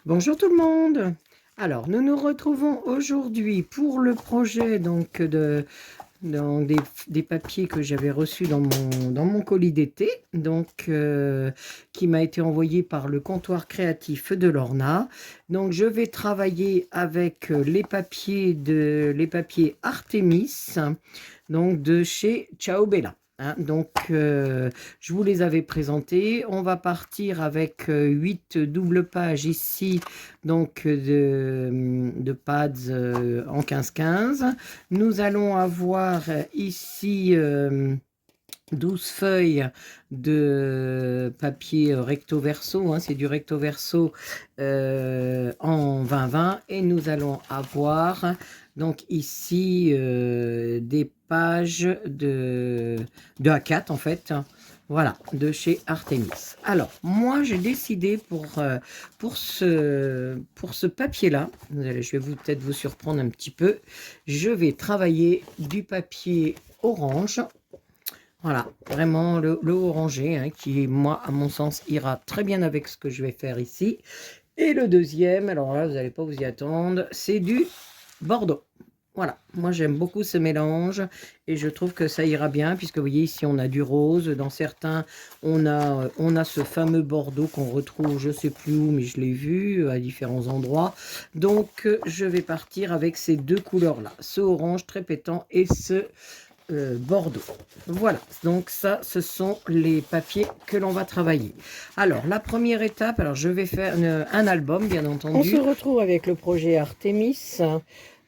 Bonjour tout le monde. Alors, nous nous retrouvons aujourd'hui pour le projet des papiers que j'avais reçus dans mon colis d'été, qui m'a été envoyé par le comptoir créatif de Lorna. Donc, je vais travailler avec les papiers Artemis, donc de chez Ciao Bella. Hein. Je vous les avais présentés. On va partir avec 8 doubles pages ici, de pads en 15-15. Nous allons avoir ici 12 feuilles de papier recto verso, hein, c'est du recto verso en 20-20, et nous allons avoir donc ici des pages de A4 en fait, voilà, de chez Artemis. Alors, moi, j'ai décidé pour ce papier-là, je vais peut-être vous surprendre un petit peu, je vais travailler du papier orange. Voilà, vraiment le orangé, hein, qui, moi, à mon sens, ira très bien avec ce que je vais faire ici. Et le deuxième, alors là, vous n'allez pas vous y attendre, c'est du Bordeaux. Voilà, moi j'aime beaucoup ce mélange et je trouve que ça ira bien, puisque vous voyez ici on a du rose, dans certains on a ce fameux Bordeaux qu'on retrouve je sais plus où, mais je l'ai vu à différents endroits. Donc je vais partir avec ces deux couleurs là, ce orange très pétant et ce Bordeaux. Voilà, donc ça, ce sont les papiers que l'on va travailler. Alors, la première étape, alors je vais faire un album, bien entendu. On se retrouve avec le projet Artemis.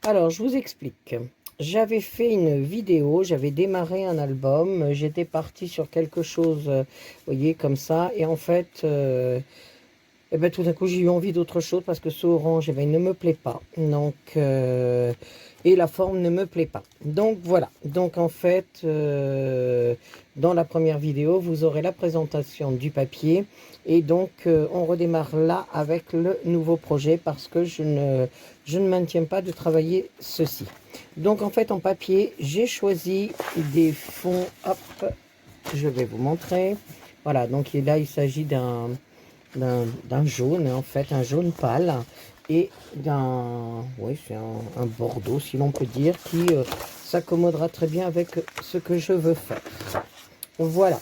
Alors, je vous explique. J'avais fait une vidéo, j'avais démarré un album, j'étais partie sur quelque chose, vous voyez, comme ça, et en fait... et ben, tout d'un coup, j'ai eu envie d'autre chose parce que ce orange, eh ben, il ne me plaît pas. Et la forme ne me plaît pas. Donc, voilà. Donc, en fait, dans la première vidéo, vous aurez la présentation du papier. Et donc, on redémarre là avec le nouveau projet parce que je ne maintiens pas de travailler ceci. Donc, en fait, en papier, j'ai choisi des fonds. Hop, je vais vous montrer. Voilà. Donc, là, il s'agit d'un jaune, en fait, un jaune pâle, et oui, c'est un bordeaux, si l'on peut dire, qui s'accommodera très bien avec ce que je veux faire. Voilà.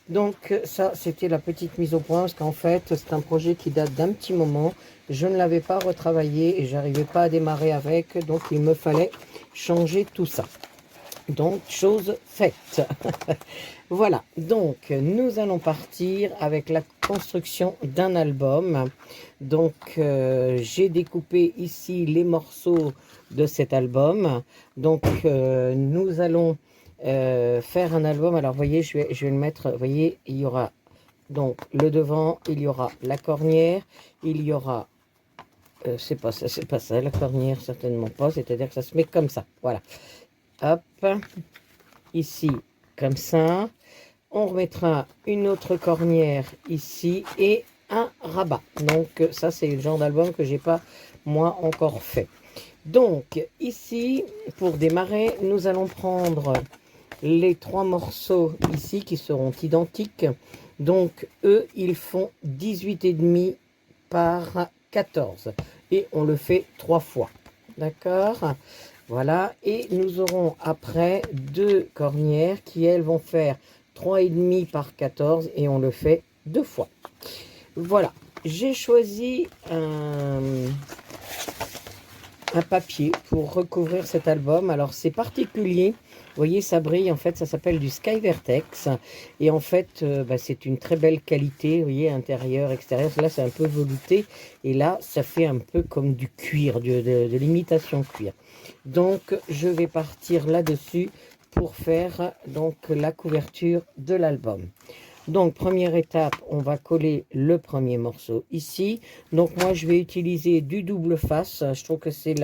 Donc ça, c'était la petite mise au point, parce qu'en fait, c'est un projet qui date d'un petit moment. Je ne l'avais pas retravaillé et j'arrivais pas à démarrer avec, donc il me fallait changer tout ça. Donc, chose faite. Voilà, donc nous allons partir avec la construction d'un album. Donc, j'ai découpé ici les morceaux de cet album. Donc, nous allons faire un album. Alors, vous voyez, je vais le mettre, vous voyez, il y aura donc le devant, il y aura la cornière, il y aura... c'est pas ça, la cornière, certainement pas. C'est-à-dire que ça se met comme ça, voilà. Hop, ici, comme ça. On remettra une autre cornière ici et un rabat. Donc, ça, c'est le genre d'album que j'ai pas, moi, encore fait. Donc, ici, pour démarrer, nous allons prendre les 3 morceaux ici qui seront identiques. Donc, eux, ils font 18,5 par 14. Et on le fait 3 fois. D'accord ? Voilà, et nous aurons après 2 cornières qui, elles, vont faire 3,5 par 14 et on le fait 2 fois. Voilà, j'ai choisi un papier pour recouvrir cet album. Alors, c'est particulier. Vous voyez, ça brille. En fait, ça s'appelle du Sky Vertex. Et en fait, c'est une très belle qualité. Vous voyez, intérieur, extérieur. Là, c'est un peu velouté. Et là, ça fait un peu comme du cuir, de l'imitation cuir. Donc, je vais partir là-dessus pour faire donc la couverture de l'album. Donc, première étape, on va coller le premier morceau ici. Donc, moi, je vais utiliser du double face. Je trouve que c'est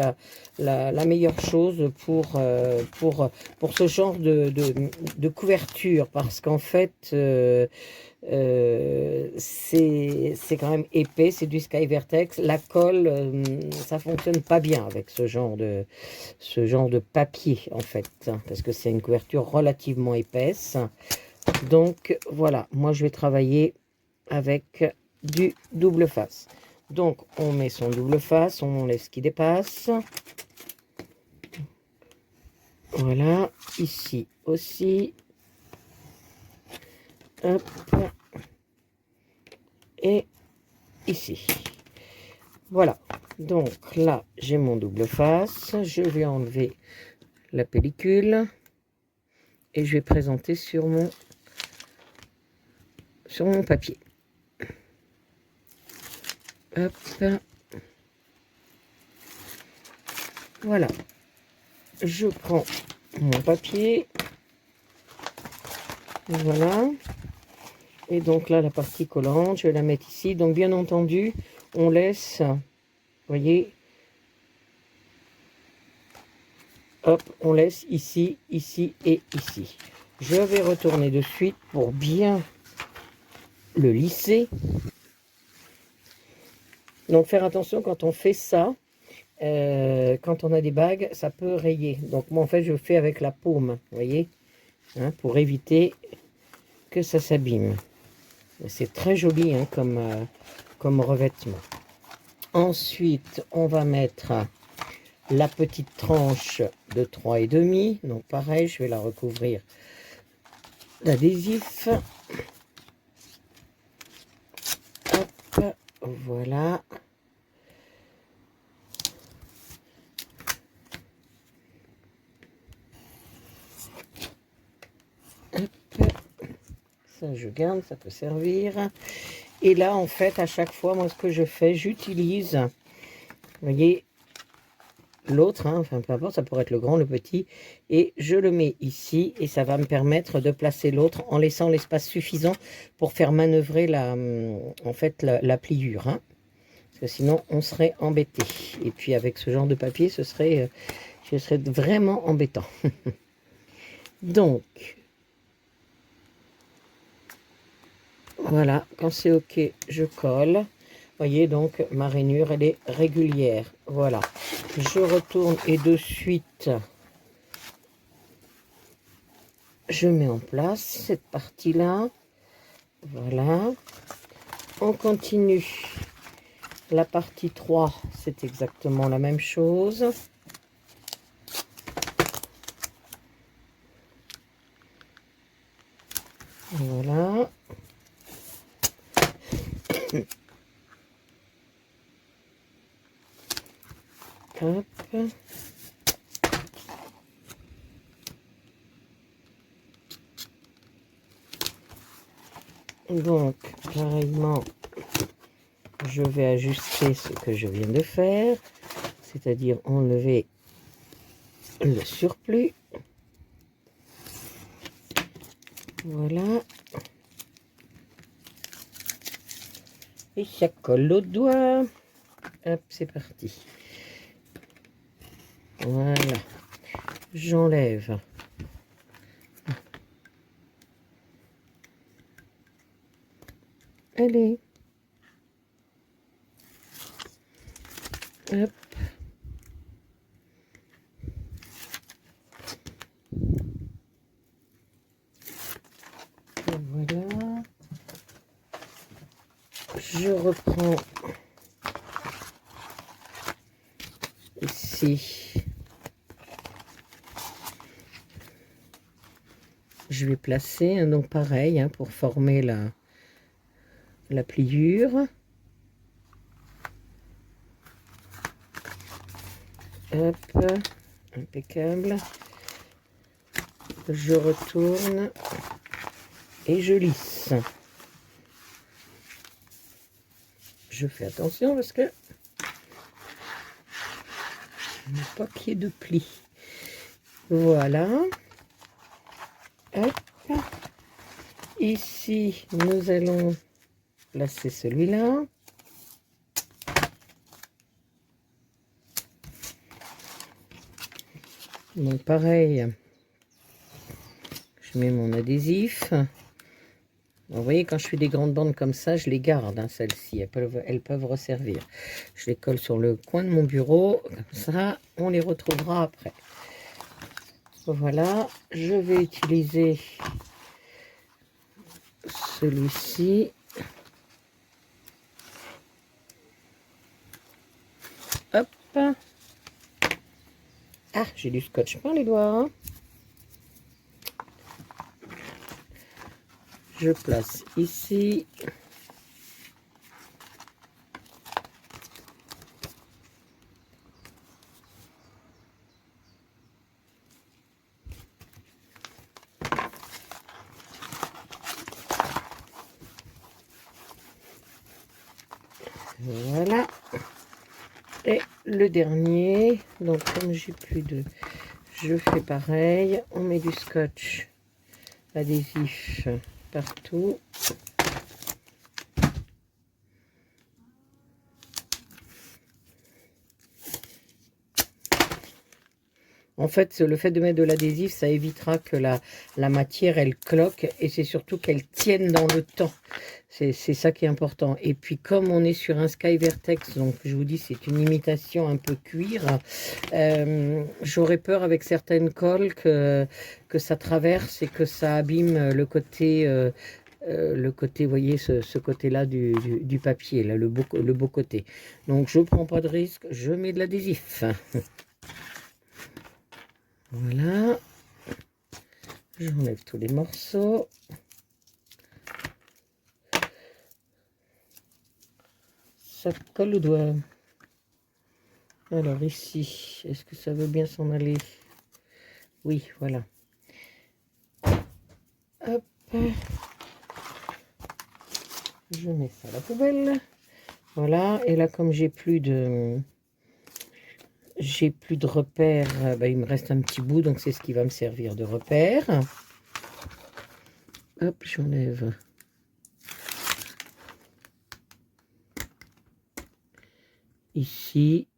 la meilleure chose pour ce genre de couverture. Parce qu'en fait, c'est quand même épais. C'est du Sky Vertex. La colle, ça fonctionne pas bien avec ce genre de papier, en fait. Parce que c'est une couverture relativement épaisse. Donc, voilà, moi je vais travailler avec du double face. Donc, on met son double face, on laisse qu'il dépasse. Voilà, ici aussi. Hop. Et ici. Voilà. Donc là, j'ai mon double face. Je vais enlever la pellicule. Et je vais présenter sur mon papier. Hop. Voilà. Je prends mon papier. Voilà. Et donc là, la partie collante, je vais la mettre ici. Donc bien entendu, on laisse, vous voyez, hop, on laisse ici, ici et ici. Je vais retourner de suite pour bien le lisser. Donc faire attention quand on fait ça, quand on a des bagues, ça peut rayer. Donc moi en fait je fais avec la paume, vous voyez, hein, pour éviter que ça s'abîme. C'est très joli hein, comme revêtement. Ensuite on va mettre la petite tranche de 3,5. Donc pareil, je vais la recouvrir d'adhésif. Hop, voilà. Ça je garde, ça peut servir. Et là en fait à chaque fois moi ce que je fais, j'utilise, vous voyez, l'autre, hein, enfin peu importe, ça pourrait être le grand, le petit, et je le mets ici et ça va me permettre de placer l'autre en laissant l'espace suffisant pour faire manœuvrer en fait la pliure, hein, parce que sinon on serait embêté. Et puis avec ce genre de papier ce serait vraiment embêtant. Donc voilà, quand c'est ok, je colle. Voyez, donc ma rainure, elle est régulière. Voilà, je retourne et de suite, je mets en place cette partie-là. Voilà, on continue. La partie 3, c'est exactement la même chose. Voilà. Hop. Donc, pareillement, je vais ajuster ce que je viens de faire, c'est-à-dire enlever le surplus. Voilà. Et ça colle l'autre doigt. Hop, c'est parti. Voilà. J'enlève. Allez. Hop. Voilà. Je reprends ici. Je vais placer, hein, donc pareil, hein, pour former la pliure. Hop, impeccable. Je retourne et je lisse. Je fais attention parce que mon papier de pli. Voilà. Hop. Ici, nous allons placer celui-là. Donc pareil, je mets mon adhésif. Vous voyez, quand je fais des grandes bandes comme ça, je les garde, hein, celles-ci. Elles peuvent resservir. Je les colle sur le coin de mon bureau. Comme ça, on les retrouvera après. Voilà, je vais utiliser celui-ci. Ah, j'ai du scotch plein les doigts. Hein. Je place ici. Voilà. Et le dernier, donc comme j'ai plus de... Je fais pareil. On met du scotch adhésif partout. En fait, le fait de mettre de l'adhésif, ça évitera que la matière, elle cloque et c'est surtout qu'elle tienne dans le temps. C'est ça qui est important. Et puis, comme on est sur un Sky Vertex, donc je vous dis, c'est une imitation un peu cuir, j'aurais peur avec certaines colles que ça traverse et que ça abîme le côté... vous voyez, ce côté-là du papier, là, le beau côté. Donc, je ne prends pas de risque, je mets de l'adhésif. Voilà, j'enlève tous les morceaux. Ça colle au doigt. Alors ici, est-ce que ça veut bien s'en aller? Oui, voilà. Hop. Je mets ça à la poubelle. Voilà, et là comme j'ai plus de repères, il me reste un petit bout, donc c'est ce qui va me servir de repère. Hop, j'enlève. Ici.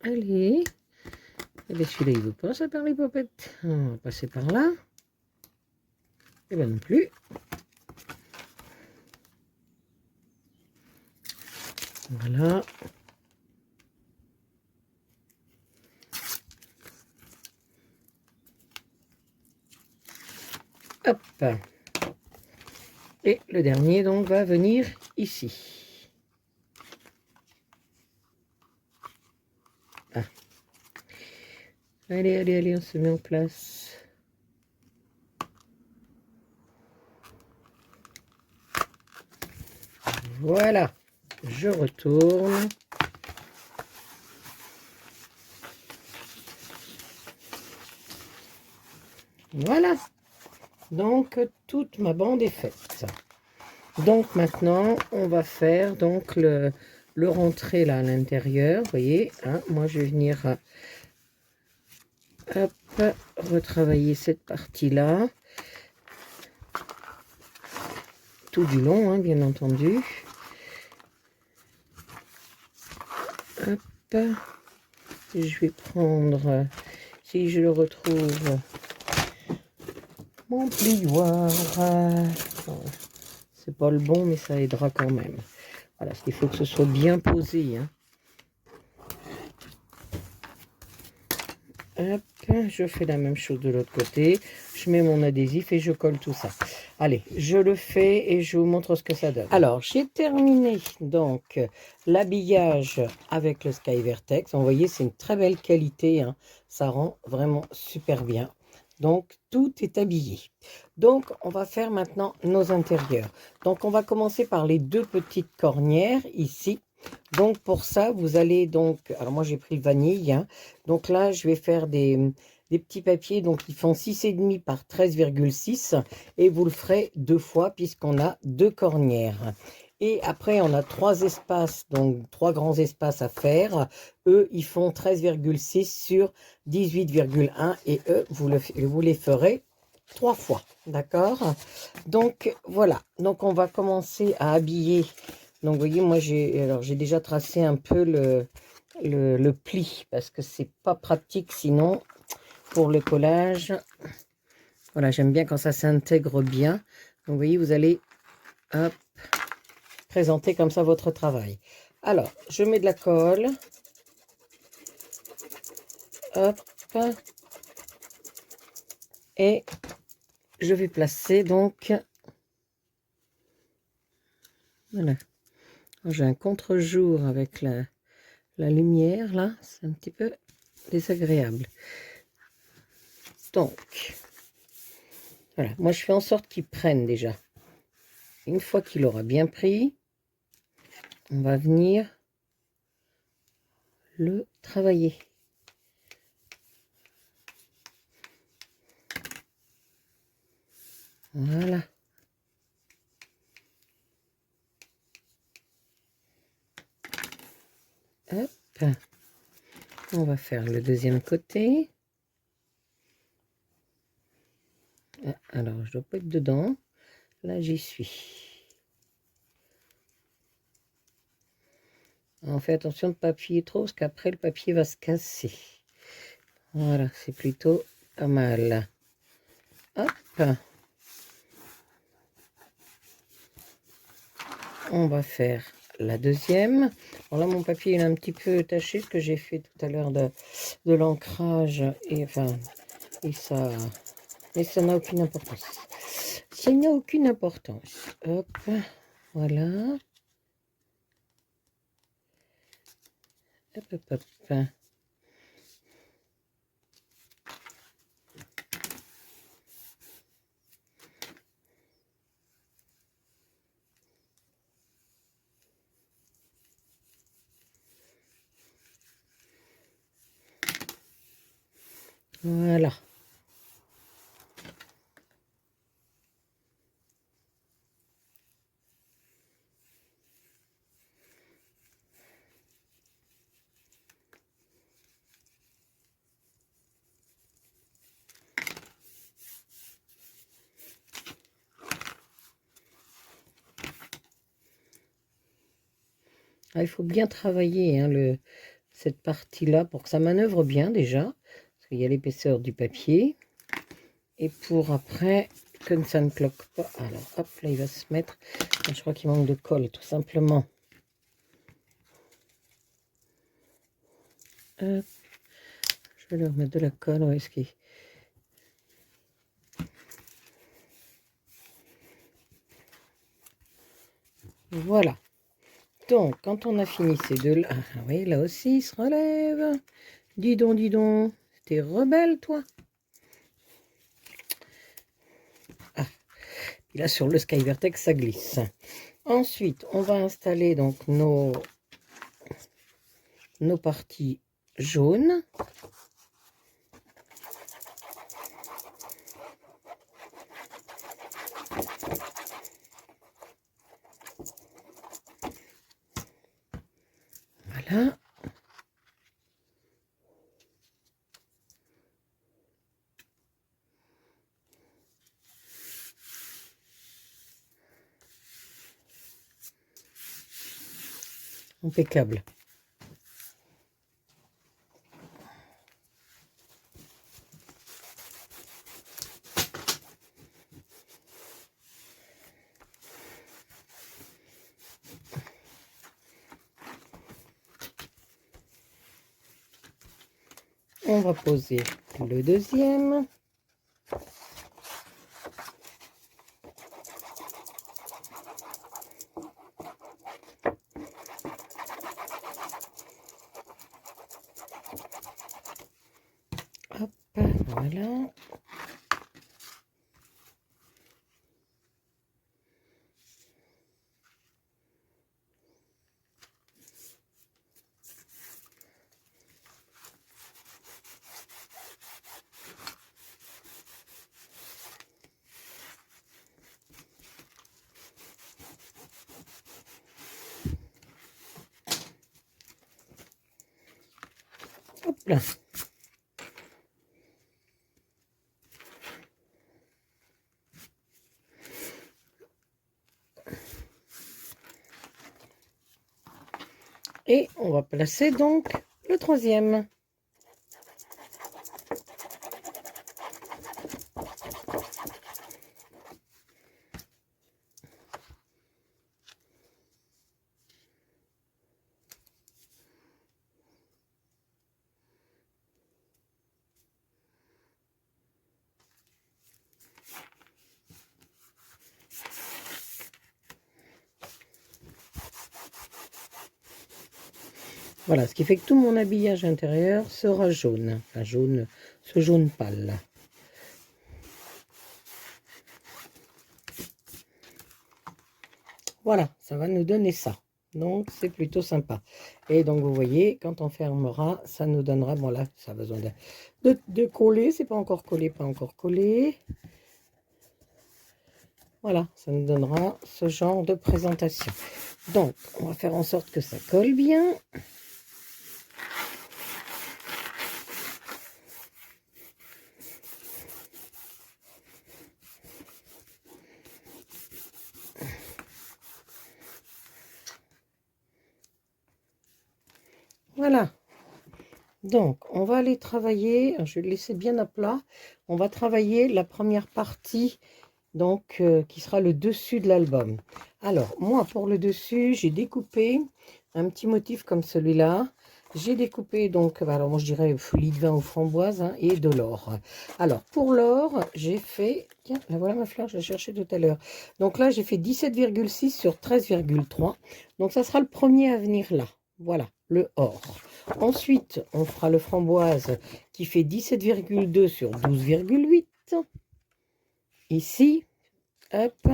Allez. Et celui-là, il veut pas, ça par les popettes. On va passer par là. Et bien non plus. Voilà. Hop. Et le dernier, donc, va venir ici. Ah. Allez, allez, allez, on se met en place. Voilà. Je retourne. Voilà. Donc, toute ma bande est faite. Donc, maintenant, on va faire donc le rentré là à l'intérieur. Vous voyez, hein, moi, je vais venir hop, retravailler cette partie-là. Tout du long, hein, bien entendu. Hop. Je vais prendre, si je le retrouve, mon plioir. C'est pas le bon, mais ça aidera quand même. Voilà, parce qu'il faut que ce soit bien posé. Hein. Hop, je fais la même chose de l'autre côté. Je mets mon adhésif et je colle tout ça. Allez, je le fais et je vous montre ce que ça donne. Alors, j'ai terminé donc l'habillage avec le Sky Vertex. Vous voyez, c'est une très belle qualité. Hein. Ça rend vraiment super bien. Donc, tout est habillé. Donc, on va faire maintenant nos intérieurs. Donc, on va commencer par les deux petites cornières ici. Donc, pour ça, vous allez donc... Alors, moi, j'ai pris le vanille. Hein. Donc là, je vais faire des petits papiers. Donc, ils font 6,5 par 13,6. Et vous le ferez deux fois puisqu'on a deux cornières. Et après, on a trois espaces, donc trois grands espaces à faire. Eux, ils font 13,6 sur 18,1. Et eux, vous les ferez trois fois. D'accord? Donc, voilà. Donc, on va commencer à habiller... Donc, vous voyez, moi, j'ai déjà tracé un peu le pli parce que c'est pas pratique sinon pour le collage. Voilà, j'aime bien quand ça s'intègre bien. Donc, vous voyez, vous allez hop, présenter comme ça votre travail. Alors, je mets de la colle. Hop. Et je vais placer donc... Voilà. J'ai un contre-jour avec la lumière là, c'est un petit peu désagréable. Donc, voilà, moi je fais en sorte qu'il prenne déjà. Une fois qu'il aura bien pris, on va venir le travailler. Voilà. Hop. On va faire le deuxième côté. Ah, alors, je dois pas être dedans. Là, j'y suis. On fait attention de ne pas appuyer trop, parce qu'après, le papier va se casser. Voilà, c'est plutôt pas mal. Hop. On va faire la deuxième. Alors là, mon papier il est un petit peu taché, ce que j'ai fait tout à l'heure de l'ancrage. Et enfin, et ça n'a aucune importance. Ça n'a aucune importance. Hop, voilà. Hop, hop, hop. Voilà. Ah, il faut bien travailler hein, cette partie-là pour que ça manœuvre bien déjà. Parce qu'il y a l'épaisseur du papier. Et pour après, que ça ne cloque pas. Alors, hop, là, il va se mettre. Je crois qu'il manque de colle, tout simplement. Hop. Je vais leur mettre de la colle. Où est-ce qu'il... Voilà. Donc, quand on a fini ces deux-là... Ah oui, là aussi, il se relève. Dis donc, dis donc. T'es rebelle, toi. Ah. Et là, sur le Skyvertex, ça glisse. Ensuite, on va installer donc nos parties jaunes. Voilà. Impeccable. On va poser le deuxième. Hop, voilà. Hop là. Et on va placer donc le troisième. Voilà, ce qui fait que tout mon habillage intérieur sera jaune. Enfin, jaune, ce jaune pâle. Voilà, ça va nous donner ça. Donc, c'est plutôt sympa. Et donc, vous voyez, quand on fermera, ça nous donnera... Bon, là, ça a besoin de coller. C'est pas encore collé, pas encore collé. Voilà, ça nous donnera ce genre de présentation. Donc, on va faire en sorte que ça colle bien. Voilà. Donc, on va aller travailler, je vais le laisser bien à plat. On va travailler la première partie, donc, qui sera le dessus de l'album. Alors, moi, pour le dessus, j'ai découpé un petit motif comme celui-là. J'ai découpé, donc, alors moi, je dirais lit de vin aux framboises, hein, et de l'or. Alors, pour l'or, j'ai fait... Tiens, la voilà ma fleur, je la cherchais tout à l'heure. Donc là, j'ai fait 17,6 sur 13,3. Donc, ça sera le premier à venir là. Voilà, le or. Ensuite, on fera le framboise qui fait 17,2 sur 12,8. Ici, hop.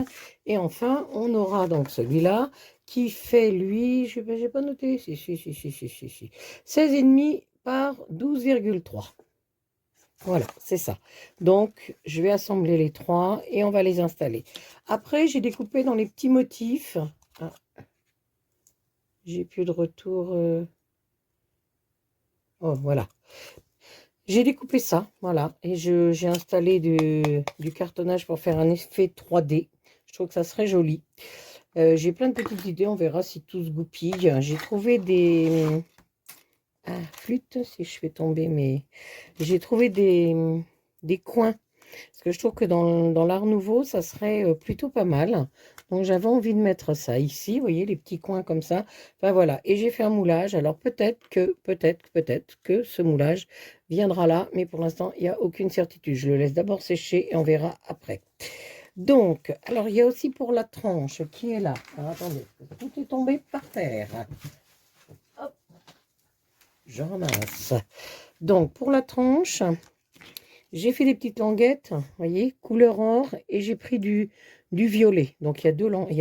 Et enfin, on aura donc celui-là qui fait, lui, je n'ai pas noté, si, 16,5 par 12,3. Voilà, c'est ça. Donc, je vais assembler les trois et on va les installer. Après, j'ai découpé dans les petits motifs. Ah, j'ai plus de retour. Oh, voilà. J'ai découpé ça, voilà. Et j'ai installé du cartonnage pour faire un effet 3D. Je trouve que ça serait joli. J'ai plein de petites idées, on verra si tout se goupille. J'ai trouvé des... Ah, flûte, si je fais tomber mes... J'ai trouvé des coins. Parce que je trouve que dans l'art nouveau, ça serait plutôt pas mal. Donc j'avais envie de mettre ça ici, vous voyez, les petits coins comme ça. Enfin voilà, et j'ai fait un moulage. Alors peut-être que ce moulage viendra là. Mais pour l'instant, il n'y a aucune certitude. Je le laisse d'abord sécher et on verra après. Donc, alors il y a aussi pour la tranche qui est là. Alors, attendez, tout est tombé par terre. Hop, je ramasse. Donc, pour la tranche, j'ai fait des petites languettes, vous voyez, couleur or, et j'ai pris du violet. Donc, il y a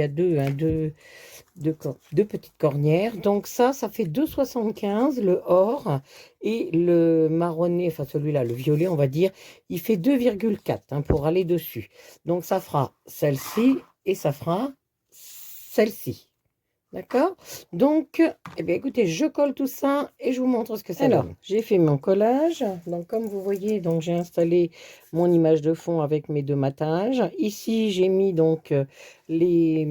deux petites cornières. Donc, ça fait 2,75 le or, et le marronné, enfin celui-là, le violet, on va dire, il fait 2,4 hein, pour aller dessus. Donc, ça fera celle-ci, et ça fera celle-ci. D'accord? Donc, eh bien, écoutez, je colle tout ça et je vous montre ce que ça donne. J'ai fait mon collage. Donc, comme vous voyez, donc j'ai installé mon image de fond avec mes deux matages. Ici, j'ai mis donc les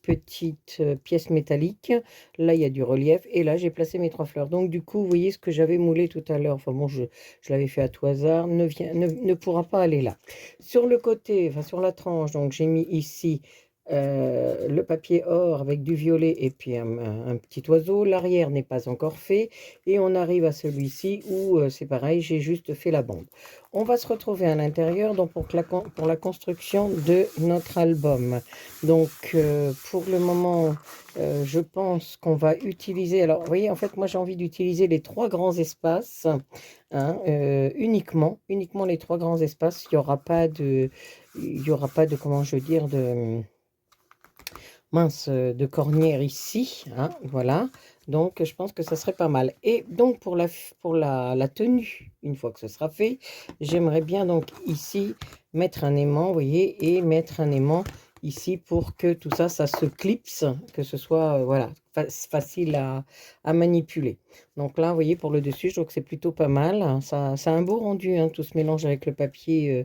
petites pièces métalliques. Là, il y a du relief. Et là, j'ai placé mes trois fleurs. Donc, du coup, vous voyez ce que j'avais moulé tout à l'heure. Enfin, bon, je l'avais fait à tout hasard. Ne pourra pas aller là. Sur le côté, enfin, sur la tranche, donc j'ai mis ici... le papier or avec du violet et puis un petit oiseau. L'arrière n'est pas encore fait et on arrive à celui-ci où c'est pareil, j'ai juste fait la bande. On va se retrouver à l'intérieur donc pour la construction de notre album. Donc pour le moment, je pense qu'on va utiliser, alors vous voyez en fait moi j'ai envie d'utiliser les trois grands espaces, hein, uniquement les trois grands espaces. Il n'y aura pas de, comment je veux dire, de de cornière ici, hein, voilà. Donc, je pense que ça serait pas mal. Et donc, pour la tenue, une fois que ce sera fait, j'aimerais bien donc ici mettre un aimant, vous voyez, et mettre un aimant ici pour que tout ça, ça se clipse, que ce soit, voilà, facile à manipuler. Donc là, vous voyez, pour le dessus, je trouve que c'est plutôt pas mal. Ça a un beau rendu, hein, tout ce mélange avec le papier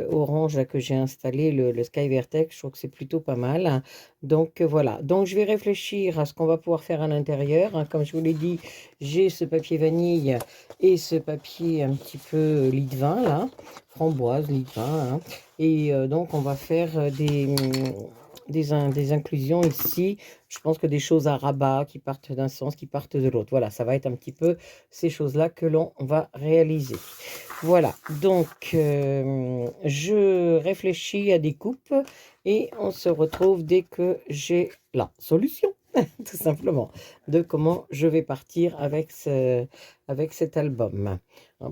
orange là, que j'ai installé, le Sky Vertex, je trouve que c'est plutôt pas mal. Donc voilà, donc je vais réfléchir à ce qu'on va pouvoir faire à l'intérieur, hein. Comme je vous l'ai dit, j'ai ce papier vanille et ce papier un petit peu lit de vin là, framboise, lit de vin, hein. Et donc on va faire des inclusions ici. Je pense que des choses à rabat qui partent d'un sens, qui partent de l'autre. Voilà, ça va être un petit peu ces choses-là que l'on va réaliser. Voilà, donc je réfléchis à des coupes et on se retrouve dès que j'ai la solution. tout simplement, de comment je vais partir avec, avec cet album.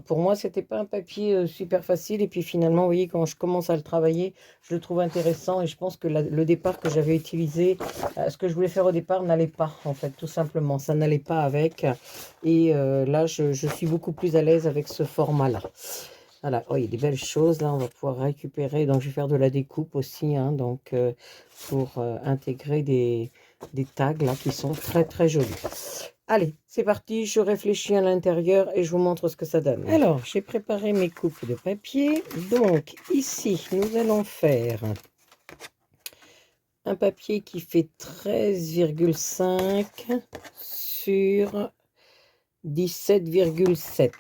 Pour moi, c'était pas un papier super facile, et puis finalement, vous voyez, quand je commence à le travailler, je le trouve intéressant, et je pense que le départ que j'avais utilisé, ce que je voulais faire au départ n'allait pas, en fait, tout simplement, ça n'allait pas avec, et là, je suis beaucoup plus à l'aise avec ce format-là. Voilà, oh, il y a des belles choses, là, on va pouvoir récupérer, donc je vais faire de la découpe aussi, hein, donc pour intégrer des tags là qui sont très très jolis. Allez, c'est parti, je réfléchis à l'intérieur et je vous montre ce que ça donne. Alors, j'ai préparé mes coupes de papier. Donc, ici, nous allons faire un papier qui fait 13,5 sur 17,7.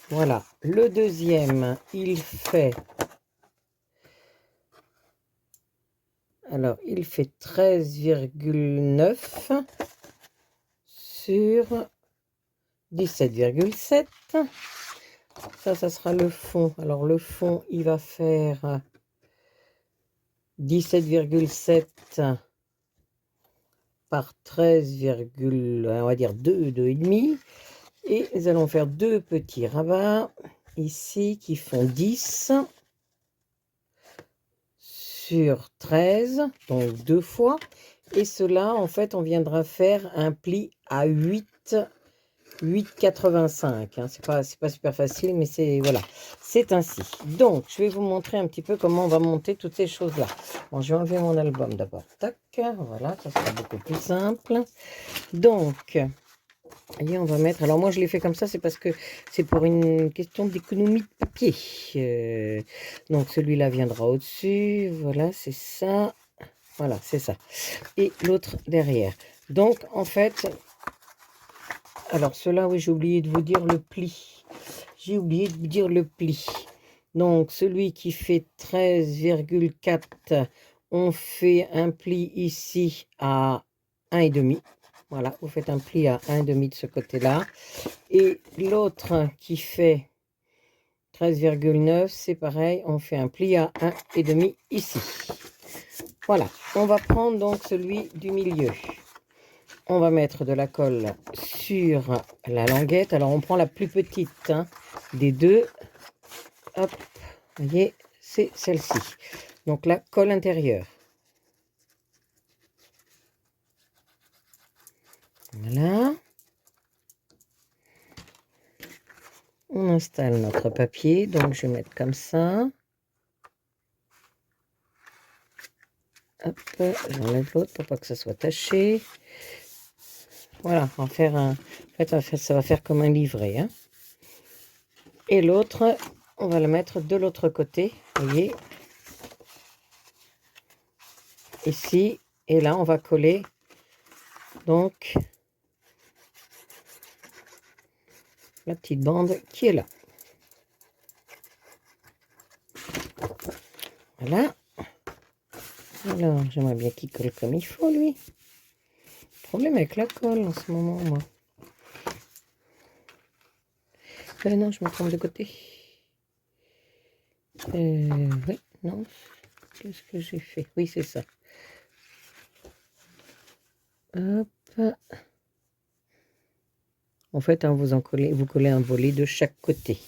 Voilà, le deuxième, il fait... Alors, il fait 13,9 sur 17,7. Ça sera le fond. Alors, le fond, il va faire 17,7 par 13, on va dire 2, 2,5. Et nous allons faire deux petits rabats ici qui font 10 sur 13, donc deux fois. Et cela, en fait, on viendra faire un pli à 8,85. Hein. C'est pas super facile, mais c'est voilà, c'est ainsi. Donc, je vais vous montrer un petit peu comment on va monter toutes ces choses-là. Bon, je vais enlever mon album d'abord. Tac, voilà, ça sera beaucoup plus simple. Donc, voyez, on va mettre... Alors, moi, je l'ai fait comme ça, c'est parce que c'est pour une question d'économie de papier. Donc, celui-là viendra au-dessus. Voilà, c'est ça. Voilà, c'est ça. Et l'autre derrière. Donc, en fait... Alors, cela, oui, j'ai oublié de vous dire le pli. J'ai oublié de vous dire le pli. Donc, celui qui fait 13,4, on fait un pli ici à 1,5. Voilà, vous faites un pli à 1,5 de ce côté-là. Et l'autre qui fait 13,9, c'est pareil, on fait un pli à 1,5 ici. Voilà, on va prendre donc celui du milieu. On va mettre de la colle sur la languette. Alors, on prend la plus petite hein, des deux. Hop, vous voyez, c'est celle-ci. Donc, la colle intérieure. Voilà. On installe notre papier. Donc, je vais mettre comme ça. Hop, j'enlève l'autre pour pas que ça soit taché. Voilà, on va faire un... En fait, ça va faire comme un livret. Hein. Et l'autre, on va le mettre de l'autre côté. Vous voyez. Ici. Et là, on va coller. Donc, la petite bande qui est là. Voilà. Alors, j'aimerais bien qu'il colle comme il faut, lui. Problème avec la colle en ce moment, moi. Non, je me trompe de côté. Oui, non. Qu'est-ce que j'ai fait? Oui, c'est ça. Hop. En fait, hein, vous collez un volet de chaque côté.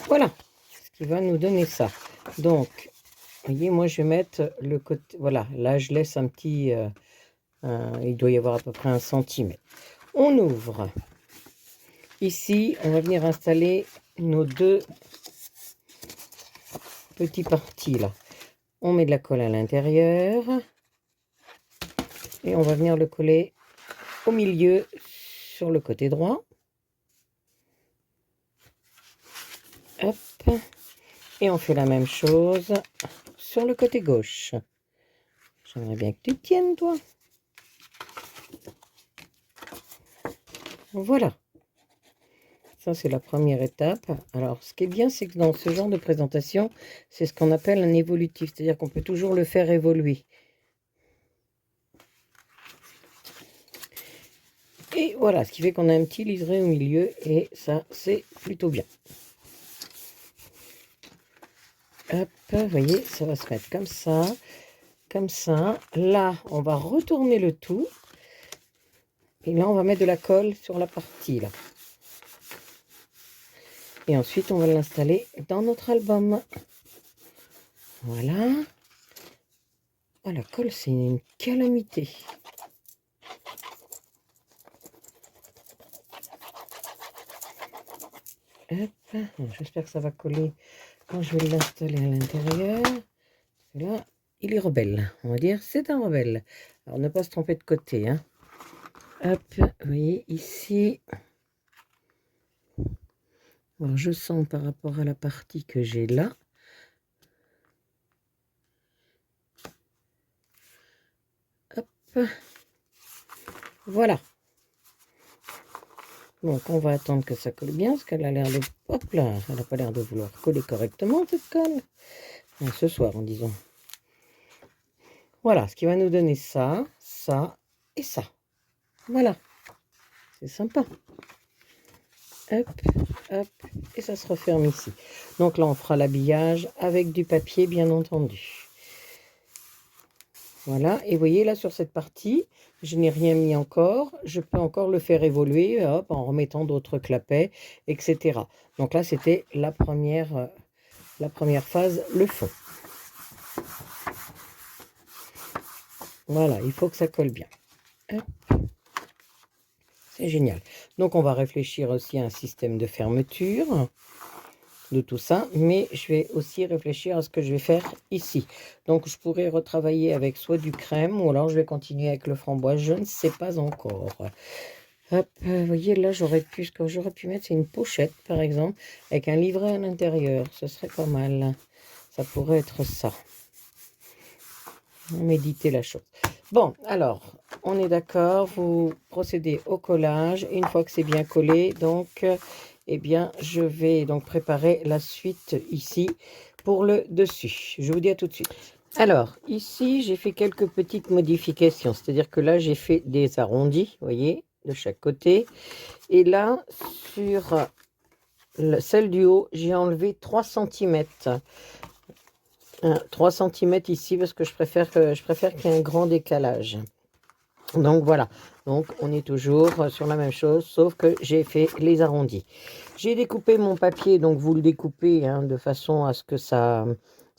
Voilà. Ce qui va nous donner ça. Donc, vous voyez, moi, je vais mettre le côté... Voilà, là, je laisse un petit... il doit y avoir à peu près 1 centimètre. On ouvre. Ici, on va venir installer nos deux petits parties là. On met de la colle à l'intérieur. Et on va venir le coller au milieu sur le côté droit. Hop. Et on fait la même chose sur le côté gauche. J'aimerais bien que tu tiennes, toi. Voilà. Ça, c'est la première étape. Alors, ce qui est bien, c'est que dans ce genre de présentation, c'est ce qu'on appelle un évolutif. C'est-à-dire qu'on peut toujours le faire évoluer. Et voilà, ce qui fait qu'on a un petit liseré au milieu. Et ça, c'est plutôt bien. Hop, vous voyez, ça va se mettre comme ça. Comme ça. Là, on va retourner le tout. Et là, on va mettre de la colle sur la partie, là. Et ensuite, on va l'installer dans notre album. Voilà. Ah, la colle, c'est une calamité. Hop, j'espère que ça va coller quand je vais l'installer à l'intérieur. Là, il est rebelle, on va dire. C'est un rebelle. Alors, ne pas se tromper de côté, hein. Hop, vous voyez, ici. Alors, je sens par rapport à la partie que j'ai là. Hop. Voilà. Donc, on va attendre que ça colle bien, parce qu'elle a l'air de... Hop là, elle n'a pas l'air de vouloir coller correctement, cette colle. Enfin, ce soir, en disant. Voilà, ce qui va nous donner ça, ça et ça. Voilà. C'est sympa. Hop, hop, et ça se referme ici. Donc là, on fera l'habillage avec du papier, bien entendu. Voilà, et vous voyez là sur cette partie, je n'ai rien mis encore. Je peux encore le faire évoluer hop, en remettant d'autres clapets, etc. Donc là, c'était la première phase, le fond. Voilà, il faut que ça colle bien. Hop. C'est génial. Donc, on va réfléchir aussi à un système de fermeture de tout ça, mais je vais aussi réfléchir à ce que je vais faire ici. Donc, je pourrais retravailler avec soit du crème ou alors je vais continuer avec le framboise. Je ne sais pas encore. Hop, vous voyez, là, ce que j'aurais pu mettre, c'est une pochette, par exemple, avec un livret à l'intérieur. Ce serait pas mal. Ça pourrait être ça. Méditer la chose. Bon, alors, on est d'accord, vous procédez au collage. Une fois que c'est bien collé, donc, eh bien, je vais donc préparer la suite ici pour le dessus. Je vous dis à tout de suite. Alors, ici, j'ai fait quelques petites modifications. C'est-à-dire que là, j'ai fait des arrondis, vous voyez, de chaque côté. Et là, sur celle du haut, j'ai enlevé 3 cm. 3 cm ici parce que je préfère qu'il y ait un grand décalage. Donc voilà, donc on est toujours sur la même chose, sauf que j'ai fait les arrondis. J'ai découpé mon papier, donc vous le découpez hein, de façon à ce que ça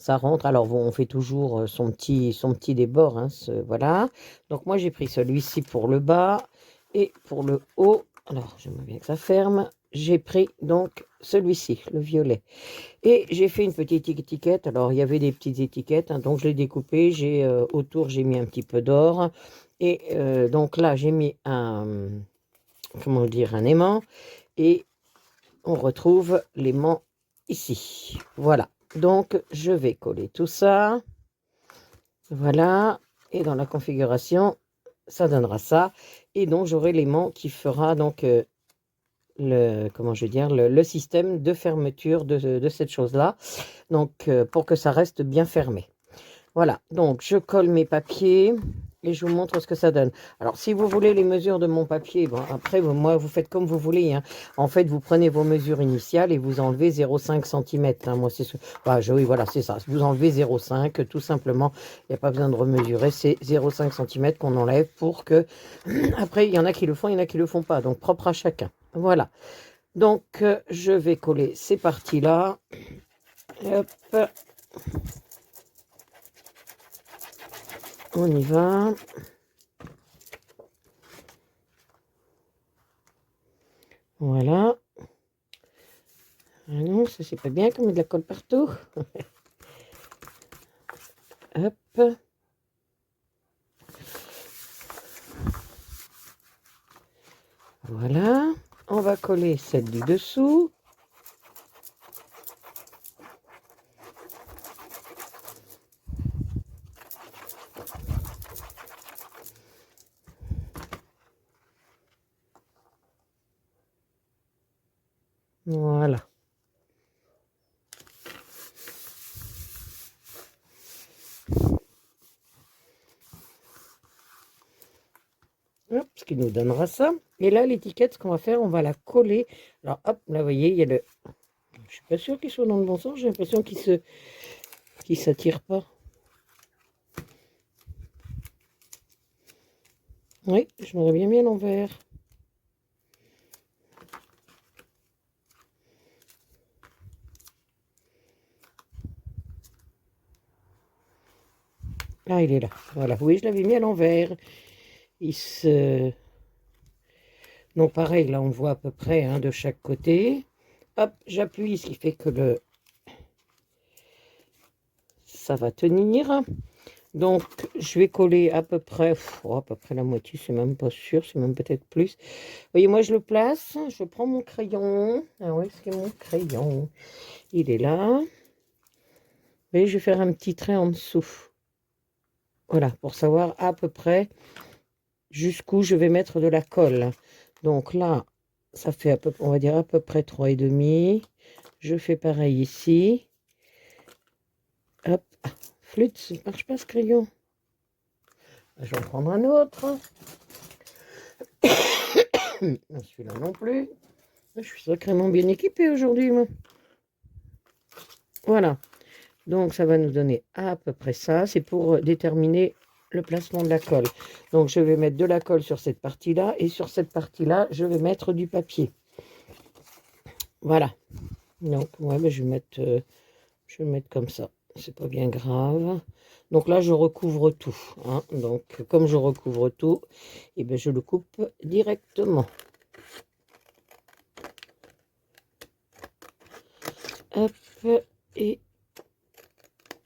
rentre. Alors on fait toujours son petit débord, hein, voilà. Donc moi j'ai pris celui-ci pour le bas et pour le haut. Alors j'aimerais bien que ça ferme. J'ai pris donc celui-ci, le violet. Et j'ai fait une petite étiquette. Alors, il y avait des petites étiquettes, hein, donc je l'ai découpé. Autour, j'ai mis un petit peu d'or. Et donc là, j'ai mis comment dire, un aimant. Et on retrouve l'aimant ici. Voilà. Donc, je vais coller tout ça. Voilà. Et dans la configuration, ça donnera ça. Et donc, j'aurai l'aimant qui fera donc... comment je veux dire, le système de fermeture de cette chose-là. Donc, pour que ça reste bien fermé. Voilà, donc je colle mes papiers et je vous montre ce que ça donne. Alors, si vous voulez les mesures de mon papier, bon, après, moi, vous faites comme vous voulez. Hein. En fait, vous prenez vos mesures initiales et vous enlevez 0,5 cm. Hein. Moi, c'est oui, voilà, c'est ça. Vous enlevez 0,5, tout simplement. Il n'y a pas besoin de remesurer. C'est 0,5 cm qu'on enlève pour que... Après, il y en a qui le font, il y en a qui ne le font pas. Donc, propre à chacun. Voilà. Donc, je vais coller ces parties-là. Hop. On y va. Voilà. Ah non, ça c'est pas bien qu'on met de la colle partout. Hop. Voilà. On va coller celle du dessous. Voilà. Hop, ce qui nous donnera ça. Et là, l'étiquette, ce qu'on va faire, on va la coller. Alors, hop, là, vous voyez, il y a le... Je suis pas sûre qu'il soit dans le bon sens. J'ai l'impression qu'il se... qui ne s'attire pas. Oui, je m'aurais bien mis à l'envers. Ah, il est là. Voilà. Oui, je l'avais mis à l'envers. Il se... Donc, pareil, là, on voit à peu près hein, de chaque côté. Hop, j'appuie, ce qui fait que ça va tenir. Donc, je vais coller à peu près la moitié, c'est même pas sûr, c'est même peut-être plus. Vous voyez, moi, je le place, je prends mon crayon. Ah oui, c'est mon crayon. Il est là. Et je vais faire un petit trait en dessous. Voilà, pour savoir à peu près jusqu'où je vais mettre de la colle. Donc là, ça fait on va dire à peu près 3,5. Je fais pareil ici. Hop, flûte, ça ne marche pas ce crayon. Je vais en prendre un autre. Celui-là non plus. Je suis sacrément bien équipée aujourd'hui, moi. Voilà. Donc, ça va nous donner à peu près ça. C'est pour déterminer le placement de la colle. Donc, je vais mettre de la colle sur cette partie-là. Et sur cette partie-là, je vais mettre du papier. Voilà. Donc, ouais, mais je vais le mettre comme ça. C'est pas bien grave. Donc là, je recouvre tout. Hein. Donc, comme je recouvre tout, et ben, je le coupe directement. Hop, et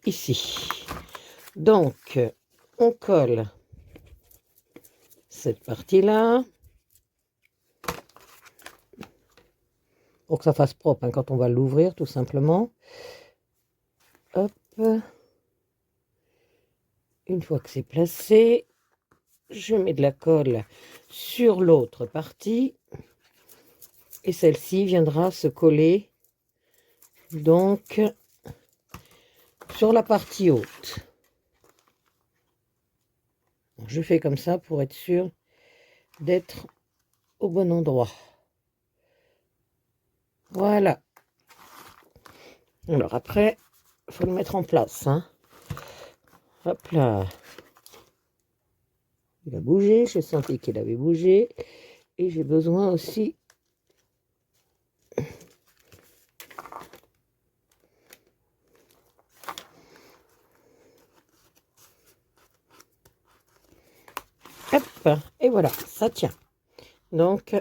ici. Donc, on colle cette partie-là. Pour que ça fasse propre hein, quand on va l'ouvrir, tout simplement. Hop. Une fois que c'est placé, je mets de la colle sur l'autre partie. Et celle-ci viendra se coller donc sur la partie haute. Je fais comme ça pour être sûr d'être au bon endroit. Voilà. Alors après, il faut le mettre en place. Hein. Hop là. Il a bougé, j'ai senti qu'il avait bougé. Et j'ai besoin aussi hop, et voilà, ça tient. Donc,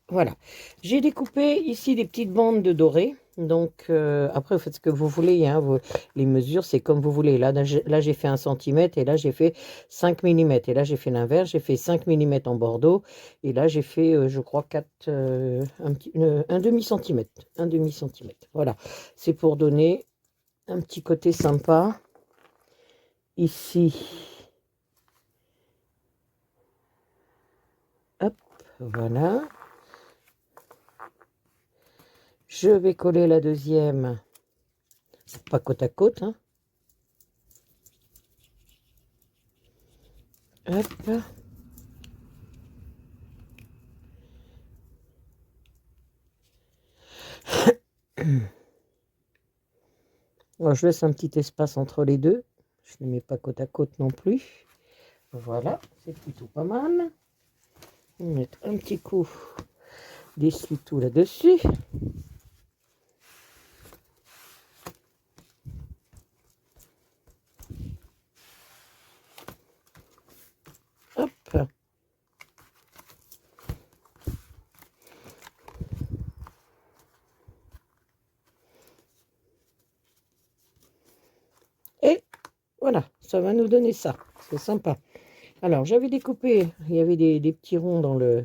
voilà. J'ai découpé ici des petites bandes de doré. Donc, après, vous faites ce que vous voulez. Hein, les mesures, c'est comme vous voulez. Là j'ai fait 1 cm et là, j'ai fait 5 mm. Et là, j'ai fait l'inverse. J'ai fait 5 mm en bordeaux. Et là, j'ai fait, je crois, un demi-centimètre. Un demi-centimètre. Voilà. C'est pour donner un petit côté sympa. Ici. Hop, voilà. Je vais coller la deuxième, pas côte à côte. Hein. Hop. Alors, je laisse un petit espace entre les deux. Je ne les mets pas côte à côte non plus. Voilà, c'est plutôt pas mal. On va mettre un petit coup d'essuie-tout là-dessus. Hop. Et voilà, ça va nous donner ça. C'est sympa. Alors, j'avais découpé, il y avait des petits ronds dans le...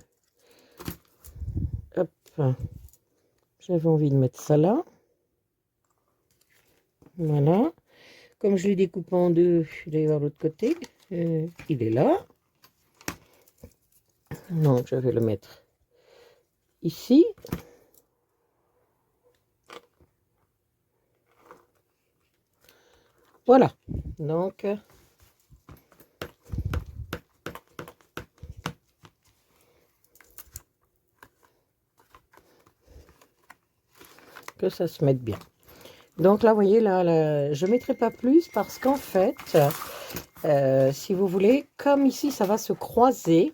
Hop. J'avais envie de mettre ça là. Voilà. Comme je l'ai découpé en deux, je vais aller voir l'autre côté. Il est là. Donc, je vais le mettre ici. Voilà. Donc, que ça se mette bien. Donc là, vous voyez, là, je ne mettrai pas plus parce qu'en fait, si vous voulez, comme ici, ça va se croiser.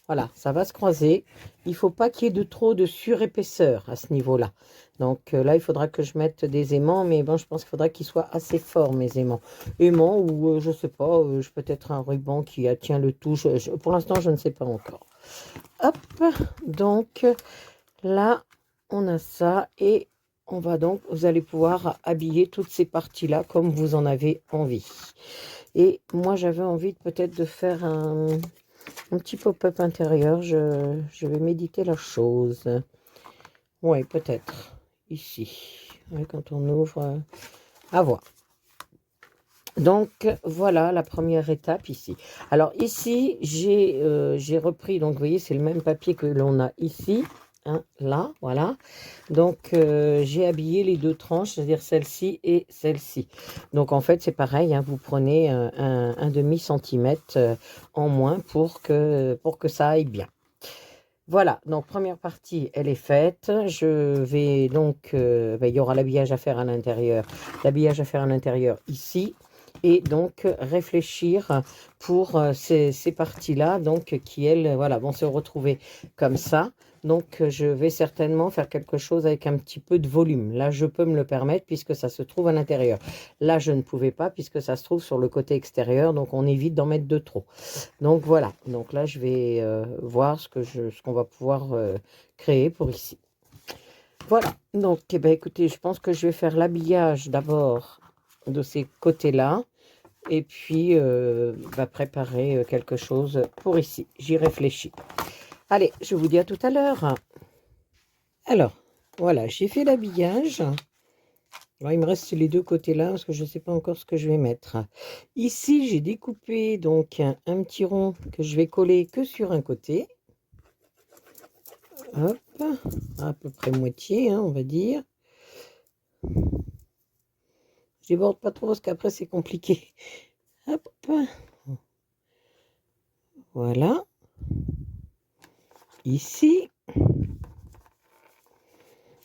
Voilà, ça va se croiser. Il ne faut pas qu'il y ait de trop de surépaisseur à ce niveau-là. Donc là, il faudra que je mette des aimants, mais bon, je pense qu'il faudra qu'ils soient assez forts, mes aimants. Aimants ou, je ne sais pas, peut-être un ruban qui tient le tout. Pour l'instant, je ne sais pas encore. Hop, donc là, on a ça et on va donc, vous allez pouvoir habiller toutes ces parties-là comme vous en avez envie. Et moi, j'avais envie peut-être de faire un petit pop-up intérieur. Je vais méditer la chose. Oui, peut-être. Ici. Ouais, quand on ouvre, à voir. Donc, voilà la première étape ici. Alors, ici, j'ai repris, donc, vous voyez, c'est le même papier que l'on a ici. Hein, là, voilà. Donc, j'ai habillé les deux tranches, c'est-à-dire celle-ci et celle-ci. Donc, en fait, c'est pareil, hein, vous prenez un demi-centimètre en moins pour que ça aille bien. Voilà, donc première partie, elle est faite. Je vais donc, il y aura l'habillage à faire à l'intérieur. L'habillage à faire à l'intérieur ici. Et donc, réfléchir pour ces parties-là, donc, qui, elles, voilà, vont se retrouver comme ça. Donc, je vais certainement faire quelque chose avec un petit peu de volume. Là, je peux me le permettre puisque ça se trouve à l'intérieur. Là, je ne pouvais pas puisque ça se trouve sur le côté extérieur. Donc, on évite d'en mettre de trop. Donc, voilà. Donc là, je vais voir ce qu'on va pouvoir créer pour ici. Voilà. Donc, eh ben, écoutez, je pense que je vais faire l'habillage d'abord de ces côtés-là. Et puis, va préparer quelque chose pour ici. J'y réfléchis. Allez, je vous dis à tout à l'heure. Alors, voilà, j'ai fait l'habillage. Alors, il me reste les deux côtés là, parce que je ne sais pas encore ce que je vais mettre. Ici, j'ai découpé donc un petit rond que je vais coller que sur un côté. Hop, à peu près moitié, hein, on va dire. Je déborde pas trop, parce qu'après, c'est compliqué. Hop, voilà. Ici.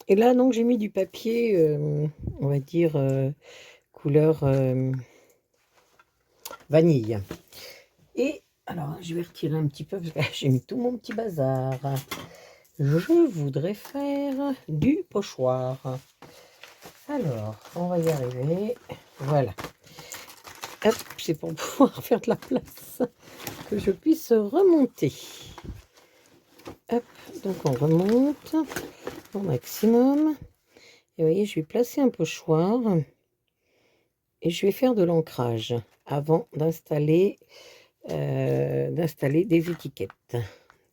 Et là, donc, j'ai mis du papier, on va dire, couleur vanille. Et, alors, je vais retirer un petit peu, parce que j'ai mis tout mon petit bazar. Je voudrais faire du pochoir. Alors, on va y arriver. Voilà. Hop, c'est pour pouvoir faire de la place, que je puisse remonter. Hop, donc on remonte au maximum. Et vous voyez, je vais placer un pochoir et je vais faire de l'ancrage avant d'installer des étiquettes.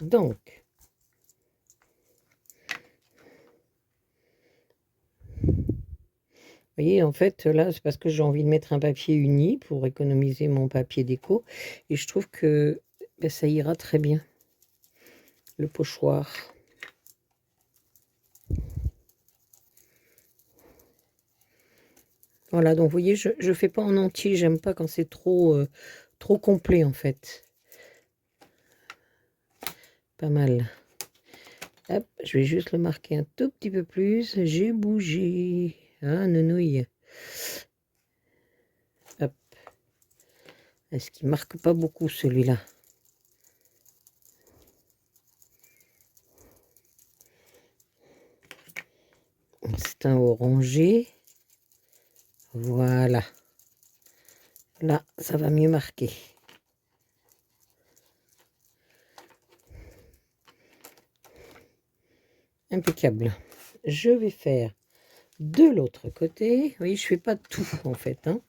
Donc, vous voyez, en fait, là, c'est parce que j'ai envie de mettre un papier uni pour économiser mon papier déco. Et je trouve que ben, ça ira très bien, le pochoir. Voilà, donc vous voyez, je ne fais pas en entier. J'aime pas quand c'est trop complet, en fait. Pas mal. Hop, je vais juste le marquer un tout petit peu plus. J'ai bougé. Ah, nounouille. Hop. Est-ce qu'il marque pas beaucoup, celui-là? C'est un orangé. Voilà. Là, ça va mieux marquer. Impeccable. Je vais faire de l'autre côté. Vous voyez, je fais pas tout, en fait, hein.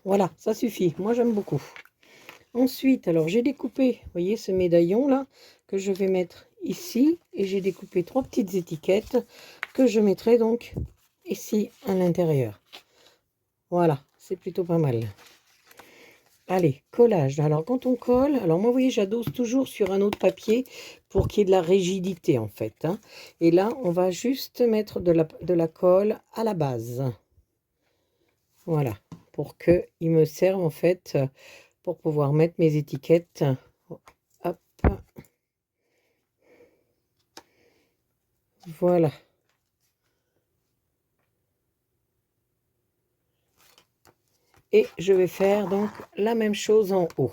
Voilà, ça suffit. Moi, j'aime beaucoup. Ensuite, alors, j'ai découpé, vous voyez, ce médaillon-là, que je vais mettre ici. Et j'ai découpé 3 petites étiquettes que je mettrai donc ici à l'intérieur. Voilà, c'est plutôt pas mal. Allez, collage. Alors, quand on colle, alors moi, vous voyez, j'adosse toujours sur un autre papier pour qu'il y ait de la rigidité, en fait. Hein. Et là, on va juste mettre de la colle à la base. Voilà, pour qu'il me serve, en fait, pour pouvoir mettre mes étiquettes. Hop. Voilà. Et je vais faire donc la même chose en haut.